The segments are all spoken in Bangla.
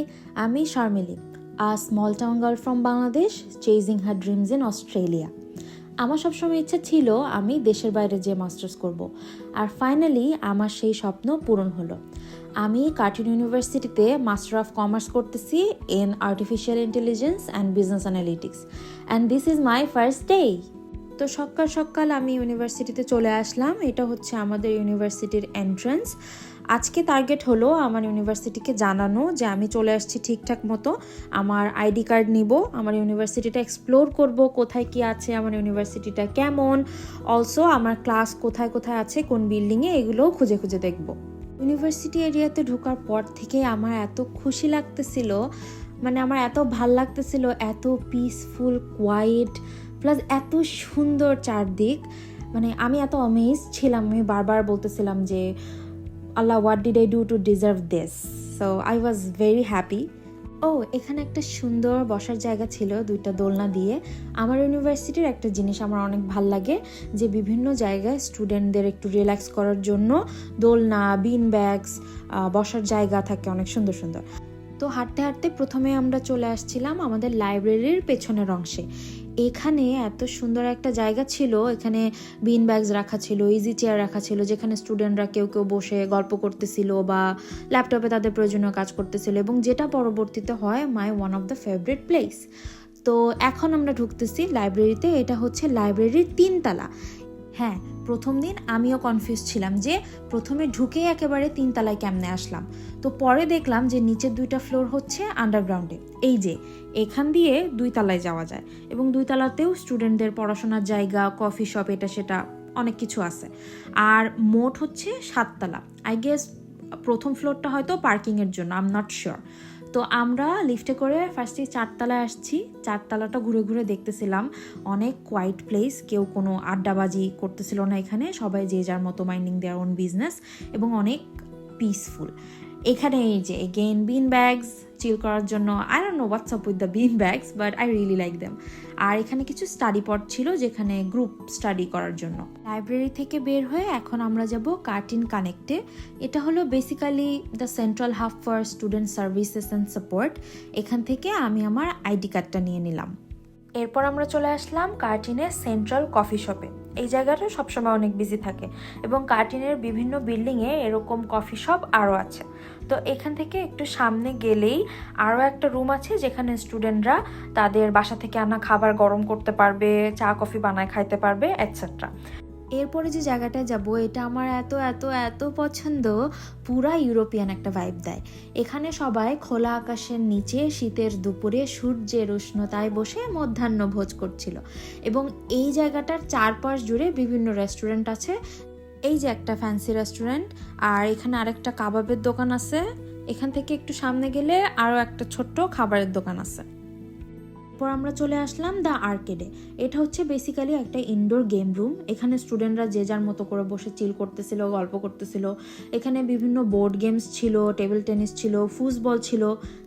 Hi, আমি শারমিলি, a small town girl from Bangladesh chasing her dreams in Australia. আমার সবসময় ইচ্ছা ছিল আমি দেশের বাইরে যে মাস্টার্স করব, আর ফাইনালি আমার সেই স্বপ্ন পূরণ হলো। আমি কার্টিন ইউনিভার্সিটিতে মাস্টার অফ কমার্স করতেছি in artificial intelligence and business analytics, and this is my first day. তো সকাল সকাল আমি ইউনিভার্সিটিতে চলে আসলাম। এটা হচ্ছে আমাদের ইউনিভার্সিটির এন্ট্রান্স। আজকে টার্গেট হলো আমার ইউনিভার্সিটিকে জানানো যে আমি চলে আসছি ঠিকঠাক মতো, আমার আইডি কার্ড নিব, আমার ইউনিভার্সিটিটা এক্সপ্লোর করব, কোথায় কি আছে, আমার ইউনিভার্সিটিটা কেমন, অলসো আমার ক্লাস কোথায় কোথায় আছে, কোন বিল্ডিংয়ে, এগুলোও খুঁজে খুঁজে দেখব। ইউনিভার্সিটি এরিয়াতে ঢোকার পর থেকে আমার এত খুশি লাগতেছিল, মানে আমার এত ভাল লাগতেছিল, এত পিসফুল, কোয়াইট, প্লাস এত সুন্দর চারদিক। মানে আমি এত অ্যামেজ ছিলাম, আমি বারবার বলতেছিলাম যে Allah, what did I do to deserve this? So I was very happy. এখানে একটা সুন্দর বসার জায়গা ছিল, 2টা দোলনা দিয়ে। আমার ইউনিভার্সিটির একটা জিনিস আমার অনেক ভাল লাগে, যে বিভিন্ন জায়গায় স্টুডেন্টদের একটু রিল্যাক্স করার জন্য দোলনা, বিন ব্যাগস, বসার জায়গা থাকে অনেক সুন্দর সুন্দর। তো হাঁটতে হাঁটতে প্রথমে আমরা চলে আসছিলাম আমাদের লাইব্রেরির পেছনের অংশে। এখানে এত সুন্দর একটা জায়গা ছিল, এখানে বিন ব্যাগস রাখা ছিল, ইজি চেয়ার রাখা ছিল, যেখানে স্টুডেন্টরা কেউ কেউ বসে গল্প করতেছিল বা ল্যাপটপে তাদের প্রয়োজনীয় কাজ করতেছিল, এবং যেটা পরবর্তীতে হয় মাই one of the favourite place. তো এখন আমরা ঢুকতেছি লাইব্রেরিতে। এটা হচ্ছে লাইব্রেরির 3 তলা। হ্যাঁ, প্রথম দিন আমিও কনফিউজ ছিলাম যে প্রথমে ঢুকেই একেবারে 3 তলায় কেমনে আসলাম। তো পরে দেখলাম যে নিচের 2টা ফ্লোর হচ্ছে আন্ডারগ্রাউন্ডে, এই যে এখান দিয়ে 2 তলায় যাওয়া যায়, এবং 2 তলাতেও স্টুডেন্টদের পড়াশোনার জায়গা, কফি শপ, এটা সেটা অনেক কিছু আছে। আর মোট হচ্ছে 7 তলা। আই গেস প্রথম ফ্লোরটা হয়তো পার্কিংয়ের জন্য, আই এম নট শিওর। তো আমরা লিফটে করে ফার্স্টে 4 তলায় আসছি। 4 তলাটা ঘুরে ঘুরে দেখতেছিলাম, অনেক কোয়াইট প্লেস, কেউ কোনো আড্ডাবাজি করতেছিল না এখানে, সবাই যে যার মতো মাইন্ডিং দেয়ার ওন বিজনেস, এবং অনেক পিসফুল। এখানে এই যে এগেইন বিন ব্যাগস চিল করার জন্য, I don't know what's up with the bean bags, but I really like them. আর এখানে কিছু স্টাডি পট ছিল, যেখানে গ্রুপ স্টাডি করার জন্য। লাইব্রেরি থেকে বের হয়ে এখন আমরা যাব কার্টিন কানেক্টে। এটা হলো basically the central hub for student services and support. এখান থেকে আমি আমার আইডি কার্ডটা নিয়ে নিলাম। এরপর আমরা চলে আসলাম কার্টিনের সেন্ট্রাল কফি শপে। এই জায়গাটা সবসময় অনেক বিজি থাকে, এবং কার্টিনের বিভিন্ন বিল্ডিংয়ে এরকম কফি শপ আরও আছে। তো এখান থেকে একটু সামনে গেলেই আরও একটা রুম আছে, যেখানে স্টুডেন্টরা তাদের বাসা থেকে আনা খাবার গরম করতে পারবে, চা কফি বানায় খাইতে পারবে, এটসেট্রা। এরপরে যে জায়গাটায় যাব, এটা আমার এত এত এত পছন্দ, পুরা ইউরোপিয়ান একটা ভাইব দেয়। এখানে সবাই খোলা আকাশের নিচে শীতের দুপুরে সূর্যের উষ্ণতায় বসে মধ্যাহ্ন ভোজ করছিল, এবং এই জায়গাটার চারপাশ জুড়ে বিভিন্ন রেস্টুরেন্ট আছে। এই যে একটা ফ্যান্সি রেস্টুরেন্ট, আর এখানে আরেকটা কাবাবের দোকান আছে। এখান থেকে একটু সামনে গেলে আরও একটা ছোট্ট খাবারের দোকান আছে। এরপর আমরা চলে আসলাম দ্য আর্কেডে। এটা হচ্ছে বেসিক্যালি একটা ইনডোর গেম রুম। এখানে স্টুডেন্টরা যে যার মতো করে বসে চিল করতেছিল, গল্প করতেছিল। এখানে বিভিন্ন বোর্ড গেমস ছিল, টেবিল টেনিস ছিল, ফুটবল ছিল।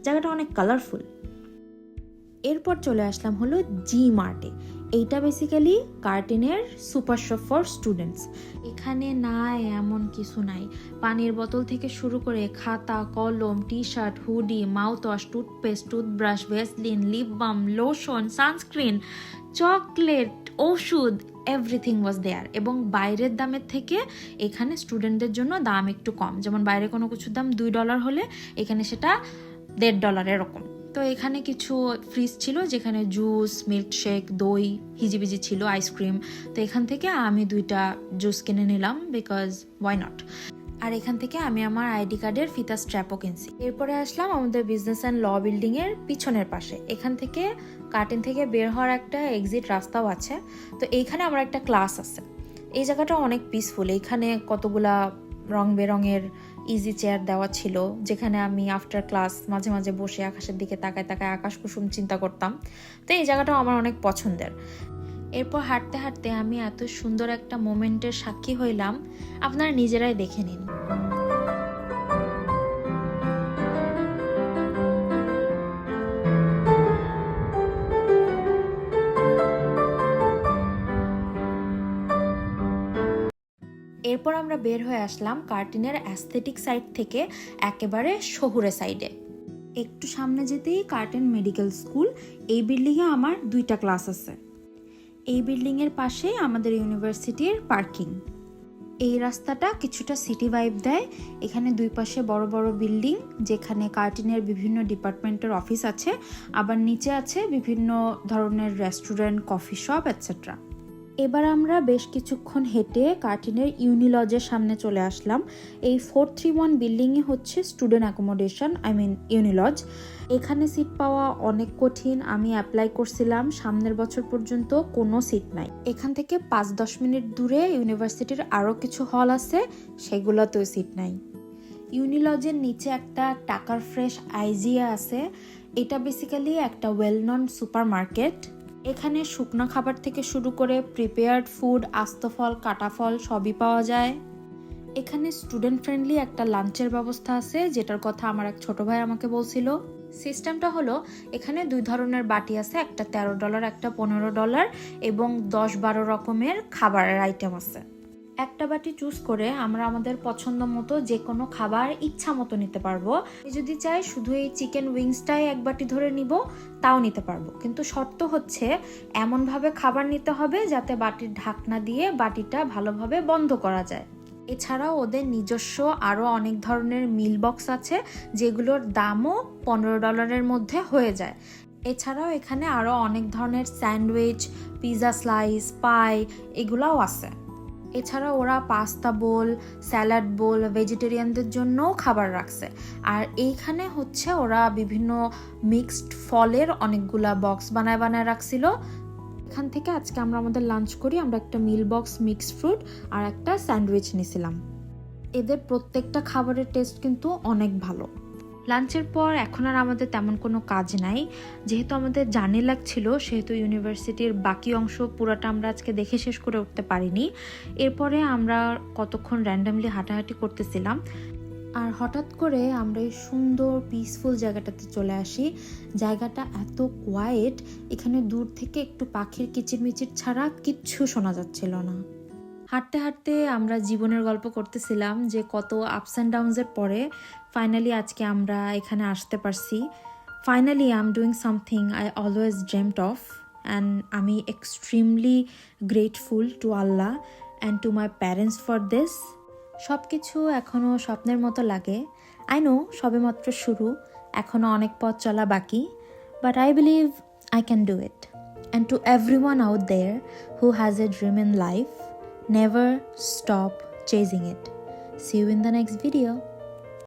জায়গাটা অনেক কালারফুল। এরপর চলে আসলাম হলো জি মার্টে। এইটা বেসিক্যালি কার্টিনের সুপার শপ ফর স্টুডেন্টস। এখানে নাই এমন কিছু নাই, পানির বোতল থেকে শুরু করে খাতা, কলম, T shirt, hoodie, mouthwash, toothpaste, toothbrush, Vaseline, lip balm, lotion, sunscreen, chocolate, ওষুধ, এভরিথিং ওয়াজ দেয়ার। এবং বাইরের দামের থেকে এখানে স্টুডেন্টদের জন্য দাম একটু কম। যেমন বাইরে কোনো কিছুর দাম $2 হলে এখানে সেটা $1.50 এরকম। তো এখানে কিছু ফ্রিজ ছিল, যেখানে জুস, মিল্কশেক, দই, হিজিবিজি ছিল, আইসক্রিম। তো এখান থেকে আমি 2টা জুস কিনে নিলাম, বিকজ ওয়াই নট। আর এখান থেকে আমি আমার আইডি কার্ডের ফিতা স্ট্র্যাপও কিনছি। এরপরে আসলাম আমাদের বিজনেস অ্যান্ড ল বিল্ডিংয়ের পিছনের পাশে। এখান থেকে কার্টিন থেকে বের হওয়ার একটা এক্সিট রাস্তাও আছে। তো এইখানে আমার একটা ক্লাস আছে। এই জায়গাটা অনেক পিসফুল। এইখানে কতগুলা রং বেরঙের ইজি চেয়ার দেওয়া ছিল, যেখানে আমি আফটার ক্লাস মাঝে মাঝে বসে আকাশের দিকে তাকায় তাকায় আকাশ কুসুম চিন্তা করতাম। তো এই জায়গাটাও আমার অনেক পছন্দের। এরপর হাঁটতে হাঁটতে আমি এত সুন্দর একটা মোমেন্টের সাক্ষী হইলাম, আপনারা নিজেরাই দেখে নিন। এরপর আমরা বের হয়ে আসলাম কার্টিনের অ্যাস্থেটিক সাইড থেকে একেবারে শহুরে সাইডে। একটু সামনে যেতেই কার্টেন মেডিকেল স্কুল। এই বিল্ডিংয়ে আমার 2টা ক্লাস আছে। এই বিল্ডিংয়ের পাশে আমাদের ইউনিভার্সিটির পার্কিং। এই রাস্তাটা কিছুটা সিটি ভাইব দেয়। এখানে দুই পাশে বড় বড় বিল্ডিং, যেখানে কার্টিনের বিভিন্ন ডিপার্টমেন্টের অফিস আছে, আবার নিচে আছে বিভিন্ন ধরনের রেস্টুরেন্ট, কফি শপ এটসেট্রা। এবার আমরা বেশ কিছুক্ষণ হেঁটে কার্টিনের ইউনিলজের সামনে চলে আসলাম। এই 431 বিল্ডিংয়ে হচ্ছে স্টুডেন্ট অ্যাকোমোডেশন, ইউনিলজ। এখানে সিট পাওয়া অনেক কঠিন। আমি অ্যাপ্লাই করছিলাম, সামনের বছর পর্যন্ত কোনো সিট নাই। এখান থেকে 5-10 মিনিট দূরে ইউনিভার্সিটির আরও কিছু হল আছে, সেগুলোতেও সিট নাই। ইউনিলজের নিচে একটা টাকার ফ্রেশ আইজিয়া আছে। এটা বেসিক্যালি একটা ওয়েল নন সুপার মার্কেট। এখানে শুকনো খাবার থেকে শুরু করে প্রিপেয়ার্ড ফুড, আস্ত ফল, কাটা ফল সবই পাওয়া যায়। এখানে স্টুডেন্ট ফ্রেন্ডলি একটা লাঞ্চের ব্যবস্থা আছে, যেটার কথা আমার এক ছোট ভাই আমাকে বলছিল। সিস্টেমটা হলো, এখানে 2 ধরনের বাটি আছে, একটা $13, একটা $15, এবং 10-12 রকমের খাবারের আইটেম আছে। একটা বাটি চুজ করে আমরা আমাদের পছন্দ মতো যে কোনো খাবার ইচ্ছা মতো নিতে পারবো। যদি চাই শুধু এই চিকেন উইংসটাই এক বাটি ধরে নিব, তাও নিতে পারবো, কিন্তু শর্ত হচ্ছে এমনভাবে খাবার নিতে হবে যাতে বাটির ঢাকনা দিয়ে বাটিটা ভালোভাবে বন্ধ করা যায়। এছাড়াও ওদের নিজস্ব আরও অনেক ধরনের মিল বক্স আছে, যেগুলোর দামও $15 মধ্যে হয়ে যায়। এছাড়াও এখানে আরও অনেক ধরনের স্যান্ডউইচ, পিৎজা স্লাইস, পাই এগুলাও আছে। এছাড়া ওরা পাস্তা বোল, স্যালাড বোল, ভেজিটেরিয়ানদের জন্যও খাবার রাখছে। আর এইখানে হচ্ছে ওরা বিভিন্ন মিক্সড ফলের অনেকগুলা বক্স বানায় রাখছিল। এখান থেকে আজকে আমরা আমাদের লাঞ্চ করি। আমরা একটা মিল বক্স, মিক্সড ফ্রুট আর একটা স্যান্ডউইচ নিয়েছিলাম। এদের প্রত্যেকটা খাবারের টেস্ট কিন্তু অনেক ভালো। লাঞ্চের পর এখন আর আমাদের তেমন কোনো কাজ নাই। যেহেতু আমাদের জার্নি লাগছিল, সেহেতু ইউনিভার্সিটির বাকি অংশ পুরোটা আমরা আজকে দেখে শেষ করে উঠতে পারিনি। এরপরে আমরা কতক্ষণ র্যান্ডামলি হাঁটাহাঁটি করতেছিলাম, আর হঠাৎ করে আমরা এই সুন্দর পিসফুল জায়গাটাতে চলে আসি। জায়গাটা এত কোয়াইট, এখানে দূর থেকে একটু পাখির কিচিরমিচির ছাড়া কিচ্ছু শোনা যাচ্ছিল না। হাঁটতে হাঁটতে আমরা জীবনের গল্প করতেছিলাম যে কত আপস অ্যান্ড ডাউনসের পরে ফাইনালি আজকে আমরা এখানে আসতে পারছি। Finally I am doing something I always dreamed of, and আমি extremely grateful to Allah and to my parents for this. সব কিছু এখনও স্বপ্নের মতো লাগে। আই নো সবেমাত্র শুরু, এখনও অনেক পথ চলা বাকি, but I believe I can do it. And to everyone out there who has a dream in life, never stop chasing it. See you in the next video.